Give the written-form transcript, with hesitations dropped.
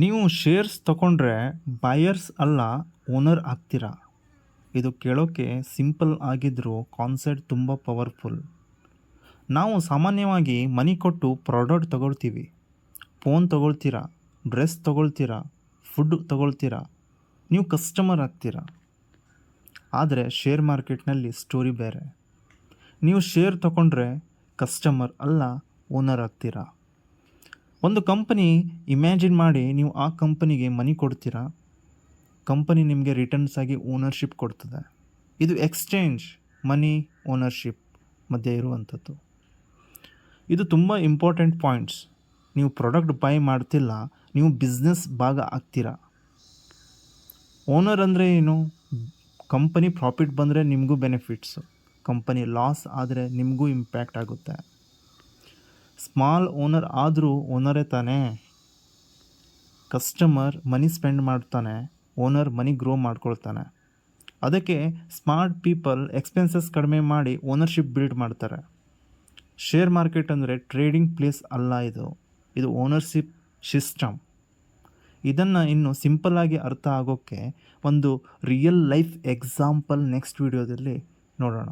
ನೀವು ಶೇರ್ಸ್ ತಗೊಂಡ್ರೆ ಬಯರ್ಸ್ ಅಲ್ಲ, ಓನರ್ ಆಗ್ತೀರಾ. ಇದು ಕೇಳೋಕ್ಕೆ ಸಿಂಪಲ್ ಆಗಿದ್ರೂ ಕಾನ್ಸೆಪ್ಟ್ ತುಂಬ ಪವರ್ಫುಲ್. ನಾವು ಸಾಮಾನ್ಯವಾಗಿ ಮನಿ ಕೊಟ್ಟು ಪ್ರಾಡಕ್ಟ್ ತಗೊಳ್ತೀವಿ. ಫೋನ್ ತಗೊಳ್ತೀರಾ, ಡ್ರೆಸ್ ತಗೊಳ್ತೀರಾ, ಫುಡ್ ತಗೊಳ್ತೀರಾ, ನೀವು ಕಸ್ಟಮರ್ ಆಗ್ತೀರಾ. ಆದರೆ ಶೇರ್ ಮಾರ್ಕೆಟ್ನಲ್ಲಿ ಸ್ಟೋರಿ ಬೇರೆ. ನೀವು ಶೇರ್ ತಗೊಂಡ್ರೆ ಕಸ್ಟಮರ್ ಅಲ್ಲ, ಓನರ್ ಆಗ್ತೀರಾ. ಒಂದು ಕಂಪನಿ ಇಮ್ಯಾಜಿನ್ ಮಾಡಿ, ನೀವು ಆ ಕಂಪನಿಗೆ ಮನಿ ಕೊಡ್ತೀರಾ, ಕಂಪನಿ ನಿಮಗೆ ರಿಟರ್ನ್ಸ್ ಆಗಿ ಓನರ್ಶಿಪ್ ಕೊಡ್ತದೆ. ಇದು ಎಕ್ಸ್ಚೇಂಜ್, ಮನಿ ಓನರ್ಶಿಪ್ ಮಧ್ಯೆ ಇರುವಂಥದ್ದು. ಇದು ತುಂಬ ಇಂಪಾರ್ಟೆಂಟ್ ಪಾಯಿಂಟ್ಸ್. ನೀವು ಪ್ರಾಡಕ್ಟ್ ಬೈ ಮಾಡ್ತಿಲ್ಲ, ನೀವು ಬಿಸ್ನೆಸ್ ಭಾಗ ಆಗ್ತೀರಾ. ಓನರ್ ಅಂದರೆ ಏನು? ಕಂಪನಿ ಪ್ರಾಫಿಟ್ ಬಂದರೆ ನಿಮಗೂ ಬೆನಿಫಿಟ್ಸು, ಕಂಪನಿ ಲಾಸ್ ಆದರೆ ನಿಮಗೂ ಇಂಪ್ಯಾಕ್ಟ್ ಆಗುತ್ತೆ. ಸ್ಮಾಲ್ ಓನರ್ ಆದರೂ ಓನರೇ ತಾನೇ. ಕಸ್ಟಮರ್ ಮನಿ ಸ್ಪೆಂಡ್ ಮಾಡ್ತಾನೆ, ಓನರ್ ಮನಿ ಗ್ರೋ ಮಾಡ್ಕೊಳ್ತಾನೆ. ಅದಕ್ಕೆ ಸ್ಮಾರ್ಟ್ ಪೀಪಲ್ ಎಕ್ಸ್ಪೆನ್ಸಸ್ ಕಡಿಮೆ ಮಾಡಿ ಓನರ್ಶಿಪ್ ಬಿಲ್ಡ್ ಮಾಡ್ತಾರೆ. ಶೇರ್ ಮಾರ್ಕೆಟ್ ಅಂದರೆ ಟ್ರೇಡಿಂಗ್ ಪ್ಲೇಸ್ ಅಲ್ಲ, ಇದು ಓನರ್ಶಿಪ್ ಸಿಸ್ಟಮ್. ಇದನ್ನು ಇನ್ನೂ ಸಿಂಪಲ್ಲಾಗಿ ಅರ್ಥ ಆಗೋಕ್ಕೆ ಒಂದು ರಿಯಲ್ ಲೈಫ್ ಎಕ್ಸಾಂಪಲ್ ನೆಕ್ಸ್ಟ್ ವಿಡಿಯೋದಲ್ಲಿ ನೋಡೋಣ.